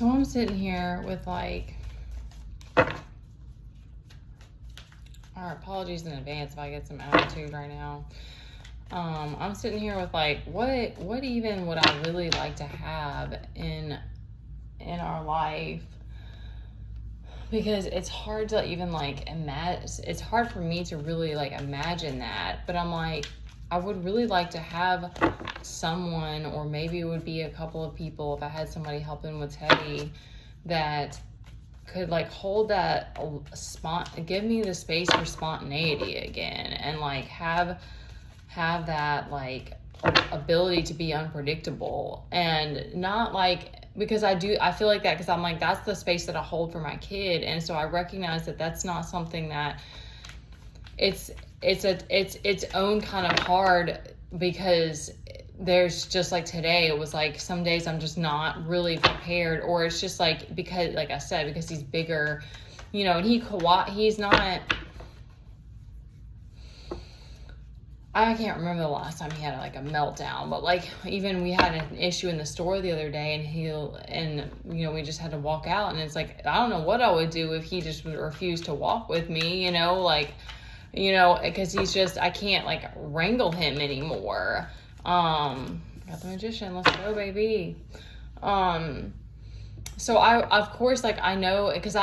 So I'm sitting here with like, our apologies in advance if I get some attitude right now. I'm sitting here with like, what even would I really like to have in our life? Because it's hard to even like imagine. It's hard for me to really like imagine that. But I'm like, I would really like to have someone, or maybe it would be a couple of people if I had somebody helping with Teddy, that could like hold that give me the space for spontaneity again, and like have that like ability to be unpredictable, and not like, because I feel like that, because I'm like, that's the space that I hold for my kid. And so I recognize that that's not something that it's its own kind of hard, because there's just like today, it was like some days I'm just not really prepared, or it's just like, because like I said, because he's bigger, and he's not, I can't remember the last time he had like a meltdown, but like even we had an issue in the store the other day, and we just had to walk out, and it's like, I don't know what I would do if he just refused to walk with me, because he's just, I can't like wrangle him anymore. Got the magician, let's go, baby. So I, of course, like I know, because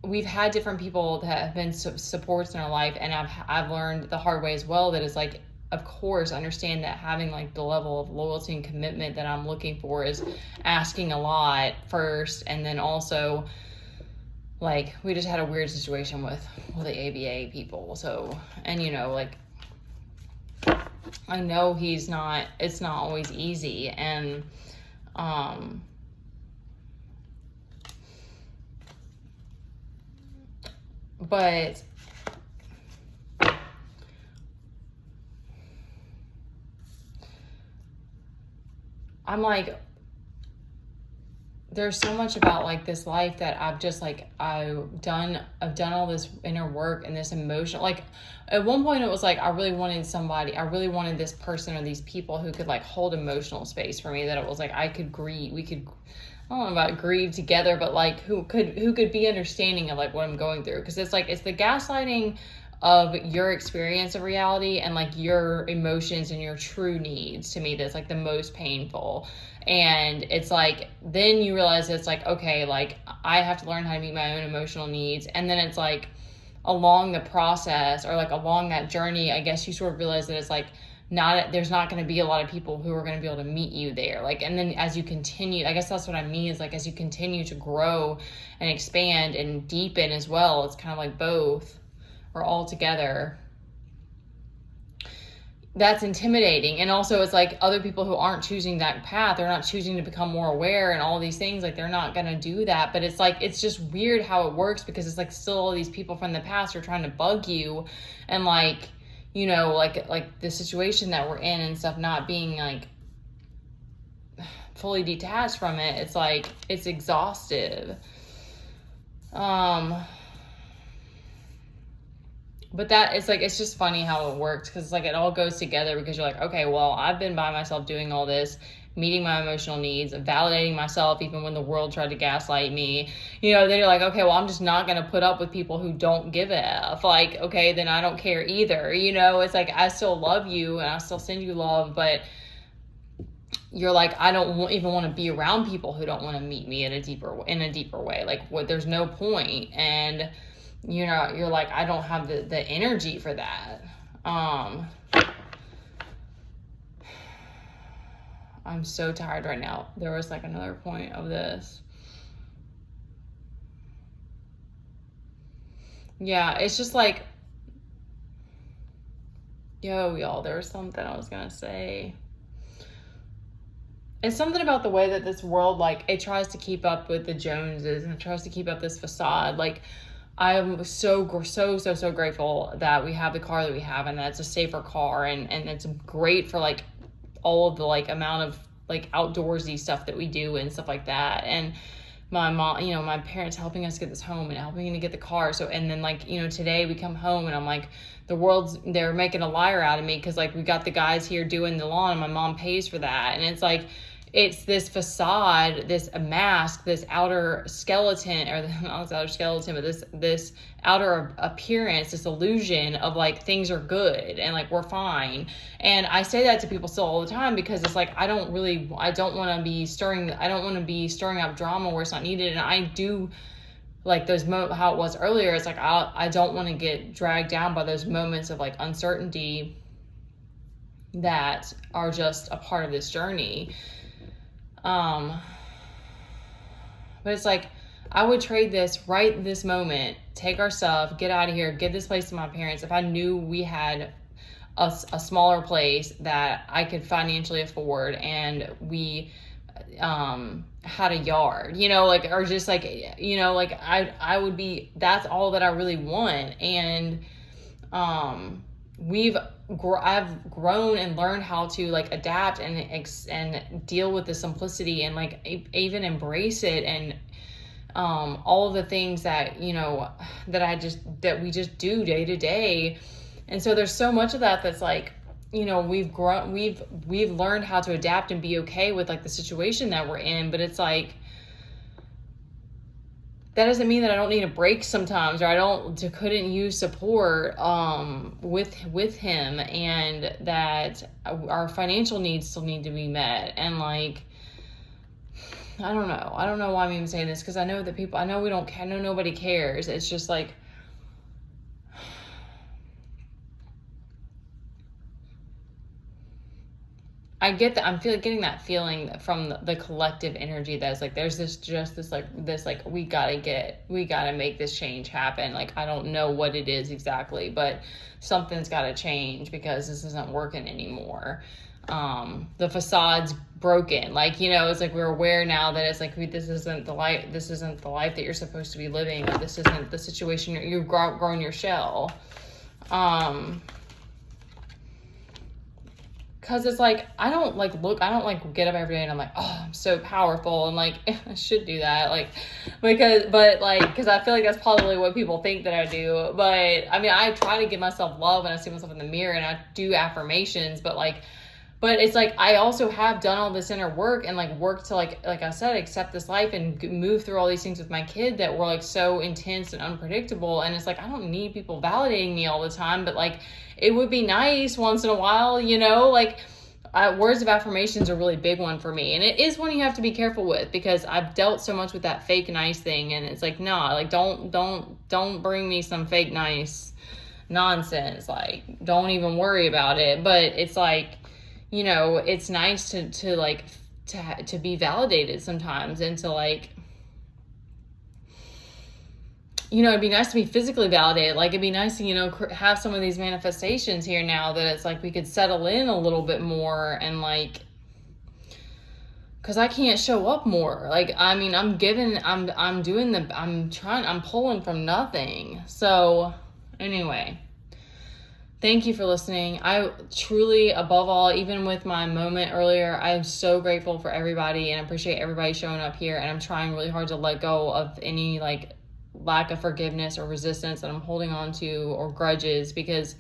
we've had different people that have been supports in our life, and I've learned the hard way as well, that it's like, of course, understand that having like the level of loyalty and commitment that I'm looking for is asking a lot first, and then also like we just had a weird situation with the ABA people, so, and like I know it's not always easy, and but I'm like, there's so much about like this life that I've just like, I've done all this inner work and this emotion. Like at one point it was like, I really wanted this person or these people who could like hold emotional space for me, that it was like, I don't know about grieve together, but like who could be understanding of like what I'm going through. Cause it's like, it's the gaslighting of your experience of reality and like your emotions and your true needs, to me, that's like the most painful. And it's like, then you realize it's like, okay, like I have to learn how to meet my own emotional needs. And then it's like along the process, or like along that journey, I guess you sort of realize that it's like, there's not going to be a lot of people who are going to be able to meet you there. Like, and then as you continue, I guess that's what I mean, is like, as you continue to grow and expand and deepen as well, it's kind of like both, or all together. That's intimidating. And also it's like other people who aren't choosing that path, they're not choosing to become more aware and all these things, like they're not going to do that. But it's like, it's just weird how it works, because it's like still all these people from the past are trying to bug you, and like, like the situation that we're in and stuff, not being like fully detached from it. It's like, it's exhaustive. But that, it's like, it's just funny how it works, because like it all goes together, because you're like, okay, well, I've been by myself doing all this, meeting my emotional needs, validating myself even when the world tried to gaslight me, then you're like, okay, well, I'm just not going to put up with people who don't give a F. Like, okay, then I don't care either. It's like, I still love you and I still send you love, but you're like, I don't even want to be around people who don't want to meet me in a deeper way. Like, there's no point. And you're like, I don't have the energy for that. I'm so tired right now. There was like another point of this. Yeah, it's just like, y'all, there was something I was gonna say. It's something about the way that this world, like, it tries to keep up with the Joneses, and it tries to keep up this facade. Like, I am so grateful that we have the car that we have, and that it's a safer car, and it's great for like all of the like amount of like outdoorsy stuff that we do and stuff like that. And my mom, my parents helping us get this home and helping to get the car. So, and then like, today we come home and I'm like, they're making a liar out of me, because like we got the guys here doing the lawn and my mom pays for that. And it's like, it's this facade, this mask, this outer skeleton, or not this outer skeleton, but this outer appearance, this illusion of like things are good and like we're fine. And I say that to people still all the time because it's like I don't want to be stirring up drama where it's not needed. And I do like those how it was earlier. It's like I don't want to get dragged down by those moments of like uncertainty that are just a part of this journey. But it's like, I would trade this right this moment, take our stuff, get out of here, give this place to my parents. If I knew we had a smaller place that I could financially afford and we, had a yard, like, or just like, like I would be, that's all that I really want. And, I've grown and learned how to like adapt and deal with the simplicity and like even embrace it, and all of the things that that we just do day to day. And so there's so much of that that's like, we've learned how to adapt and be okay with like the situation that we're in. But it's like, that doesn't mean that I don't need a break sometimes, or I couldn't use support with him, and that our financial needs still need to be met. And like, I don't know why I'm even saying this, because I know that I know nobody cares. It's just like, I get that. I'm getting that feeling from the collective energy that's like, there's this we gotta make this change happen. Like, I don't know what it is exactly, but something's gotta change because this isn't working anymore. The facade's broken. Like, it's like we're aware now that it's like, this isn't the life that you're supposed to be living. Or this isn't the situation. You've grown your shell. Cause it's like, I don't get up every day and I'm like, oh, I'm so powerful. And like, I should do that. Like, cause I feel like that's probably what people think that I do. But I mean, I try to give myself love and I see myself in the mirror and I do affirmations, but it's like, I also have done all this inner work and like work to like I said, accept this life and move through all these things with my kid that were like so intense and unpredictable. And it's like, I don't need people validating me all the time, but like, it would be nice once in a while, like words of affirmations are a really big one for me. And it is one you have to be careful with, because I've dealt so much with that fake nice thing. And it's like, nah, like don't bring me some fake nice nonsense. Like, don't even worry about it. But it's like, it's nice to be validated sometimes, and to like, it'd be nice to be physically validated. Like, it'd be nice to, have some of these manifestations here now that it's like we could settle in a little bit more, and like, cause I can't show up more. Like, I mean, I'm pulling from nothing. So anyway, thank you for listening. I truly, above all, even with my moment earlier, I'm so grateful for everybody and appreciate everybody showing up here. And I'm trying really hard to let go of any like lack of forgiveness or resistance that I'm holding on to, or grudges, because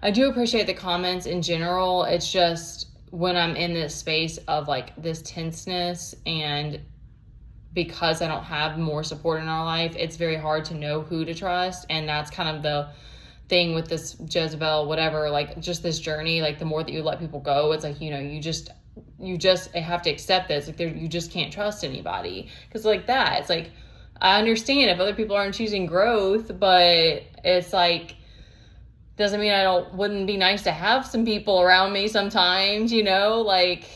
I do appreciate the comments in general. It's just when I'm in this space of like this tenseness, and because I don't have more support in our life, it's very hard to know who to trust. And that's kind of the thing with this Jezebel, whatever, like just this journey. Like, the more that you let people go, it's like, you just have to accept this. Like, you just can't trust anybody. Because like that, it's like, I understand if other people aren't choosing growth, but it's like, doesn't mean wouldn't be nice to have some people around me sometimes, like,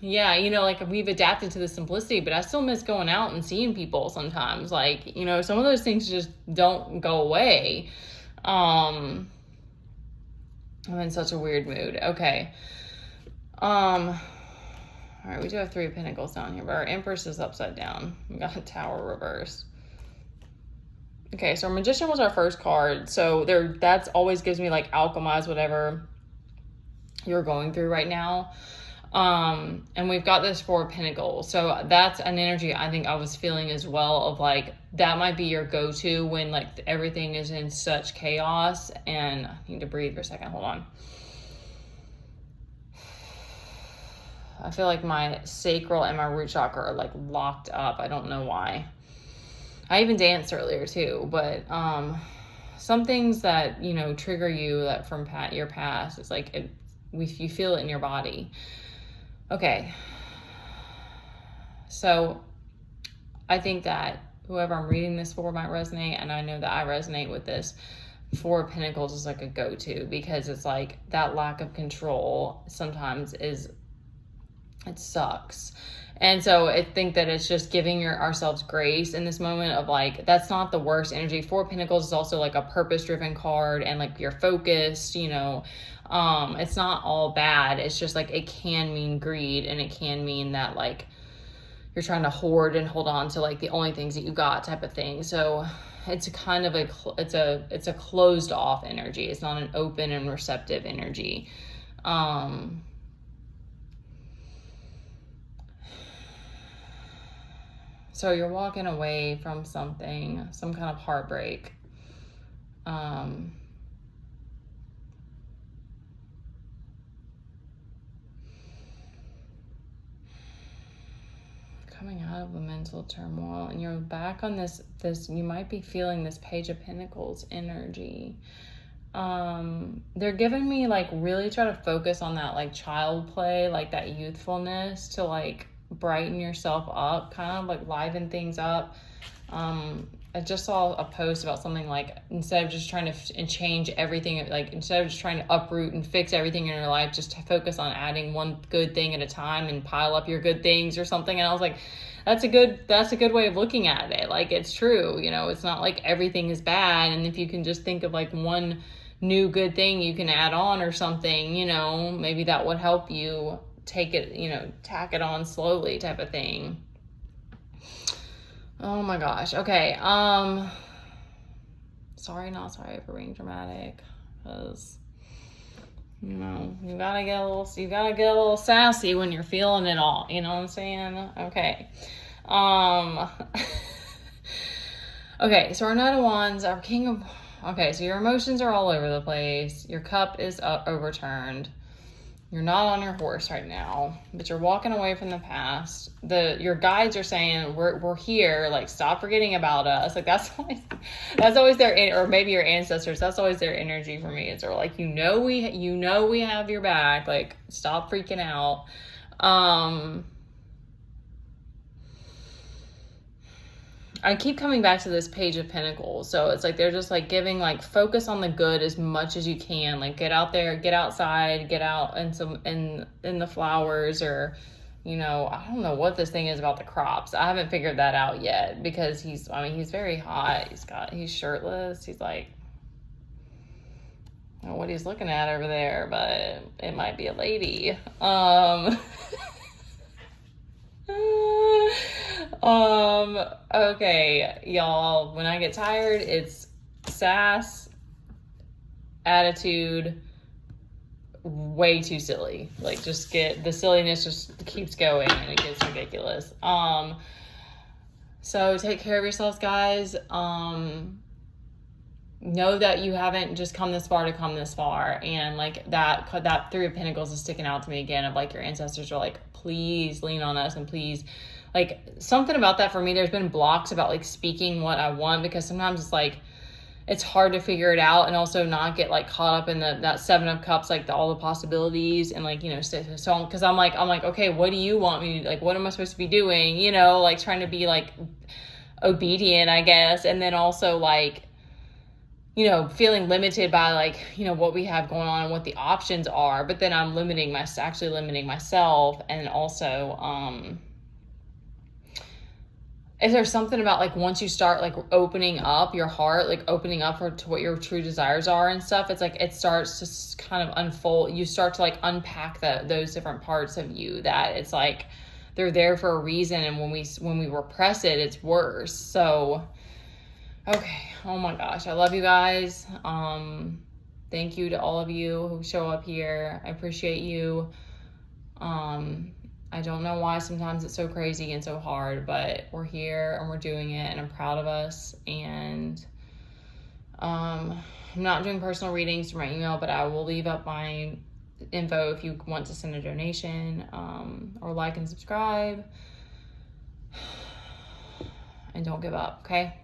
yeah, like we've adapted to the simplicity, but I still miss going out and seeing people sometimes. Like, some of those things just don't go away. I'm in such a weird mood. Okay. All right, we do have 3 of Pentacles down here, but our Empress is upside down. We got a Tower reversed. Okay, so our Magician was our first card. So that's always gives me like alchemize whatever you're going through right now. And we've got this 4 of Pentacles. So that's an energy I think I was feeling as well, of like, that might be your go-to when like everything is in such chaos. And I need to breathe for a second. Hold on. I feel like my sacral and my root chakra are like locked up. I don't know why. I even danced earlier too, but some things that, you know, trigger you that from your past, it's like you feel it in your body. Okay. So I think that whoever I'm reading this for might resonate, and I know that I resonate with this. Four of Pentacles is like a go-to, because it's like that lack of control sometimes it sucks. And so I think that it's just giving ourselves grace in this moment of like, that's not the worst energy. Four of Pentacles is also like a purpose-driven card, and like you're focused, you know. It's not all bad. It's just like it can mean greed, and it can mean that like you're trying to hoard and hold on to like the only things that you got type of thing. So it's a kind of it's a closed off energy. It's not an open and receptive energy. So you're walking away from something, some kind of heartbreak. Coming out of the mental turmoil, and you're back on this you might be feeling this Page of Pentacles energy. They're giving me like really try to focus on that like child play, like that youthfulness, to like brighten yourself up, kind of like liven things up. I just saw a post about something like, instead of just trying to change everything, like instead of just trying to uproot and fix everything in your life, just to focus on adding one good thing at a time and pile up your good things or something. And I was like, that's a good way of looking at it. Like, it's true, you know, it's not like everything is bad. And if you can just think of like one new good thing you can add on or something, you know, maybe that would help you take it, you know, tack it on slowly type of thing. Oh my gosh. Okay. Sorry, not sorry for being dramatic, because, you know, you gotta get a little sassy when you're feeling it all. You know what I'm saying? Okay. Okay. So our Knight of Wands, our King of, okay. So your emotions are all over the place. Your cup is overturned. You're not on your horse right now, but you're walking away from the past. Your guides are saying, we're here. Like, stop forgetting about us. Like, that's always their, or maybe your ancestors. That's always their energy for me. It's they're like, we have your back. Like, stop freaking out. I keep coming back to this Page of Pentacles. So it's like they're just like giving like focus on the good as much as you can. Like, get out there, get outside, get out in the flowers, or, you know, I don't know what this thing is about the crops. I haven't figured that out yet, because he's very hot. He's shirtless. He's like, I don't know what he's looking at over there, but it might be a lady. Okay, y'all, when I get tired, it's sass, attitude, way too silly. Like, just the silliness just keeps going, and it gets ridiculous. So take care of yourselves, guys. Know that you haven't just come this far to come this far. And like that Three of Pentacles is sticking out to me again, of like your ancestors are like, please lean on us, and please, like, something about that for me, there's been blocks about like speaking what I want, because sometimes it's like it's hard to figure it out, and also not get like caught up in that Seven of Cups, like all the possibilities, and like, you know, so because I'm like, okay, what do you want me, like, what am I supposed to be doing, you know, like trying to be like obedient, I guess, and then also like, you know, feeling limited by like, you know, what we have going on and what the options are, but then I'm actually limiting myself. And also, is there something about like, once you start like opening up your heart, like opening up to what your true desires are and stuff, it's like it starts to kind of unfold. You start to like unpack those different parts of you that it's like they're there for a reason, and when we repress it, it's worse. So okay. Oh my gosh. I love you guys. Thank you to all of you who show up here. I appreciate you. I don't know why sometimes it's so crazy and so hard, but we're here and we're doing it, and I'm proud of us. And I'm not doing personal readings through my email, but I will leave up my info if you want to send a donation, or like and subscribe. And don't give up, okay?